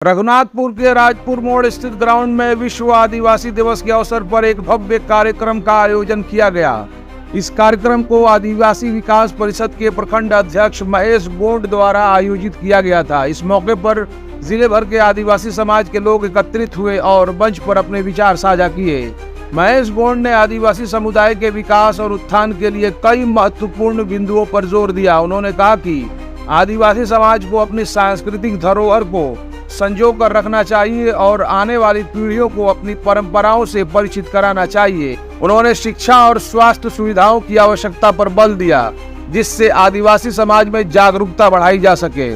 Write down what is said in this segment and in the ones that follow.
रघुनाथपुर के राजपुर मोड़ स्थित ग्राउंड में विश्व आदिवासी दिवस के अवसर पर एक भव्य कार्यक्रम का आयोजन किया गया। इस कार्यक्रम को आदिवासी विकास परिषद के प्रखंड अध्यक्ष महेश गोंड द्वारा आयोजित किया गया था। इस मौके पर जिले भर के आदिवासी समाज के लोग एकत्रित हुए और मंच पर अपने विचार साझा किए। महेश गोंड ने आदिवासी समुदाय के विकास और उत्थान के लिए कई महत्वपूर्ण बिंदुओं पर जोर दिया। उन्होंने कहा कि आदिवासी समाज को अपनी सांस्कृतिक धरोहर को संजो कर रखना चाहिए और आने वाली पीढ़ियों को अपनी परंपराओं से परिचित कराना चाहिए। उन्होंने शिक्षा और स्वास्थ्य सुविधाओं की आवश्यकता पर बल दिया, जिससे आदिवासी समाज में जागरूकता बढ़ाई जा सके।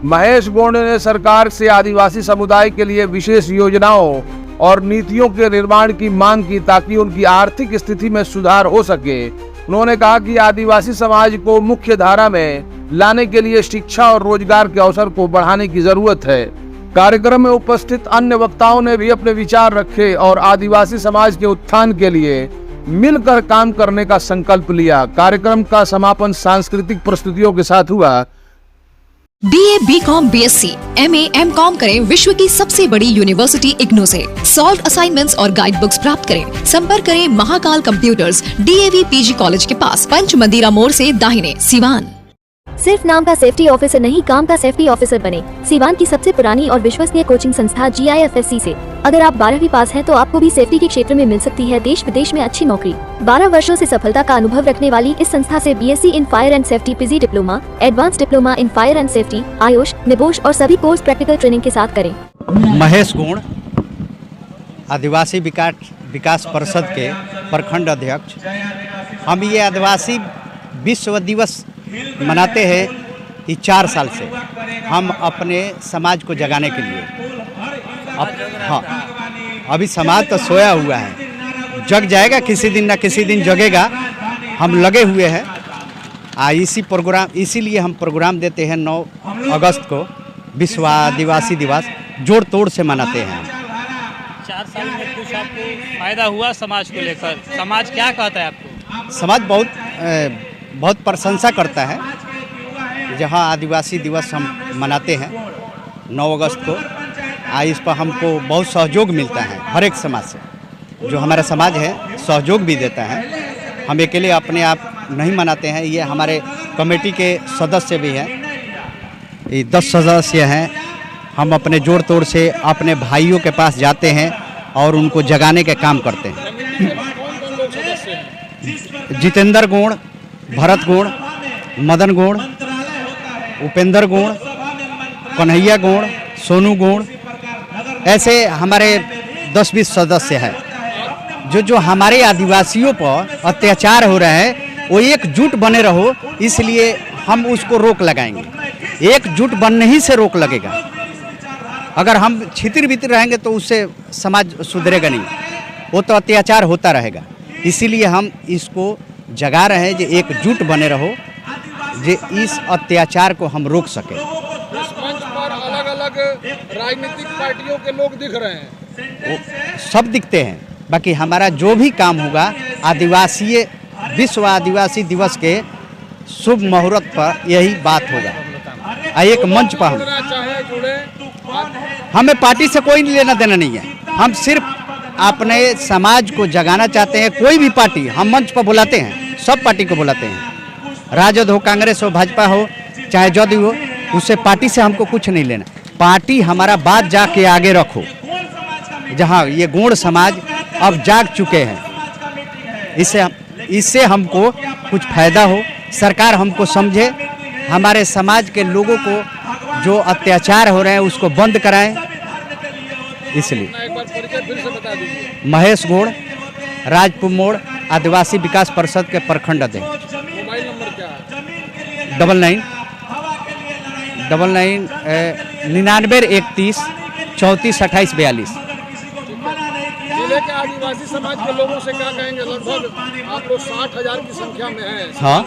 महेश गोंड ने सरकार से आदिवासी समुदाय के लिए विशेष योजनाओं और नीतियों के निर्माण की मांग की, ताकि उनकी आर्थिक स्थिति में सुधार हो सके। उन्होंने कहा कि आदिवासी समाज को मुख्य धारा में लाने के लिए शिक्षा और रोजगार के अवसर को बढ़ाने की जरूरत है। कार्यक्रम में उपस्थित अन्य वक्ताओं ने भी अपने विचार रखे और आदिवासी समाज के उत्थान के लिए मिलकर काम करने का संकल्प लिया। कार्यक्रम का समापन सांस्कृतिक प्रस्तुतियों के साथ हुआ। BA, BCom, BSc, MA, MCom करें विश्व की सबसे बड़ी यूनिवर्सिटी इग्नू से। सॉल्व असाइनमेंट्स और गाइड बुक्स प्राप्त करें। संपर्क करें Mahakal computers, DAV PG college के पास, पंच मंदिरा मोड़ से दाहिने, सिवान। सिर्फ नाम का सेफ्टी ऑफिसर नहीं, काम का सेफ्टी ऑफिसर बने। सिवान की सबसे पुरानी और विश्वसनीय कोचिंग संस्था GIFSC से अगर आप 12वीं पास हैं तो आपको भी सेफ्टी के क्षेत्र में मिल सकती है देश विदेश में अच्छी नौकरी। 12 वर्षों से सफलता का अनुभव रखने वाली इस संस्था से BSc in fire and safety, PG diploma, advance diploma in fire and safety, Ayush, NEBOSH और सभी कोर्स प्रैक्टिकल ट्रेनिंग के साथ करें। महेश गोंड, आदिवासी विकास परिषद के प्रखंड अध्यक्ष। हम ये आदिवासी विश्व दिवस मनाते हैं कि 4 साल से हम अपने समाज को जगाने के लिए। अभी समाज तो सोया हुआ है, जग जाएगा, किसी दिन ना किसी दिन जगेगा। हम लगे हुए हैं। इसीलिए हम प्रोग्राम देते हैं 9 अगस्त को विश्व आदिवासी दिवस जोड़ तोड़ से मनाते हैं। 4 साल में कुछ आपको फायदा हुआ समाज को लेकर? समाज क्या कहता है आपको? समाज बहुत प्रशंसा करता है। जहाँ आदिवासी दिवस हम मनाते हैं 9 अगस्त को, इस पर हमको बहुत सहयोग मिलता है हर एक समाज से। जो हमारा समाज है सहयोग भी देता है। हम अकेले अपने आप नहीं मनाते हैं, ये हमारे कमेटी के सदस्य भी हैं। ये 10 सदस्य हैं। हम अपने जोड़ तोड़ से अपने भाइयों के पास जाते हैं और उनको जगाने के काम करते हैं। जितेंद्र गोंड, भरत गोंड, मदन गोंड, उपेंद्र गोंड, कन्हैया गोंड, सोनू गोंड, ऐसे हमारे 10-20 सदस्य हैं। जो हमारे आदिवासियों पर अत्याचार हो रहे हैं वो एकजुट बने रहो, इसलिए हम उसको रोक लगाएंगे। एकजुट बनने ही से रोक लगेगा। अगर हम छितिर बितिर रहेंगे तो उससे समाज सुधरेगा नहीं, वो तो अत्याचार होता रहेगा। इसीलिए हम इसको जगा रहे हैं, जो एकजुट बने रहो, जो इस अत्याचार को हम रोक सके। इस मंच पर अलग-अलग राजनीतिक पार्टियों के लोग दिख रहे हैं। वो सब दिखते हैं, बाकी हमारा जो भी काम होगा विश्व आदिवासी दिवस के शुभ मुहूर्त पर यही बात होगा। एक मंच पर हमें पार्टी से कोई लेना देना नहीं है। हम सिर्फ अपने समाज को जगाना चाहते हैं। कोई भी पार्टी हम मंच पर बुलाते हैं, सब पार्टी को बुलाते हैं। राजद हो, कांग्रेस हो, भाजपा हो, चाहे जदयू हो, उससे पार्टी से हमको कुछ नहीं लेना। पार्टी हमारा बात जाके आगे रखो। जहां ये गोंड समाज अब जाग चुके हैं, इससे हमको कुछ फायदा हो, सरकार हमको समझे, हमारे समाज के लोगों को जो अत्याचार हो रहे हैं उसको बंद कराएं। इसलिए महेश गोंड, राजपुर मोड़, आदिवासी विकास परिषद के प्रखंड अध्यक्ष। मोबाइल नंबर क्या है? 99 9931 34 28 42। जिले के आदिवासी समाज के लोगों से क्या कहेंगे? लगभग आप लोग 60,000 की संख्या में हैं। हाँ,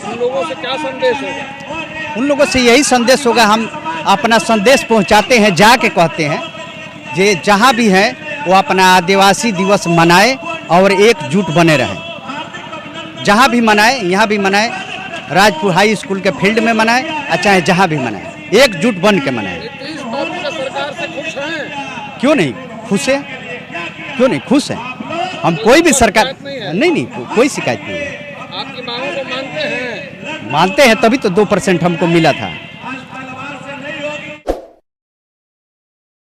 उन लोगों से क्या संदेश होगा? उन लोगों से यही संदेश होगा। हम अपना संदेश पहुंचाते हैं, जाके कहते हैं जे जहाँ भी हैं वो अपना आदिवासी दिवस मनाए और एकजुट बने रहें। जहाँ भी मनाए, यहाँ भी मनाए, राजपुर हाई स्कूल के फील्ड में मनाए, चाहे जहाँ भी मनाए, एकजुट बन के मनाए। इस बात का सरकार से खुश हैं? क्यों नहीं खुश है, क्यों नहीं खुश है। हम कोई भी सरकार शिकायत नहीं है? कोई शिकायत नहीं है। आपकी मांगों को मानते हैं? मानते हैं तभी तो 2% हमको मिला था।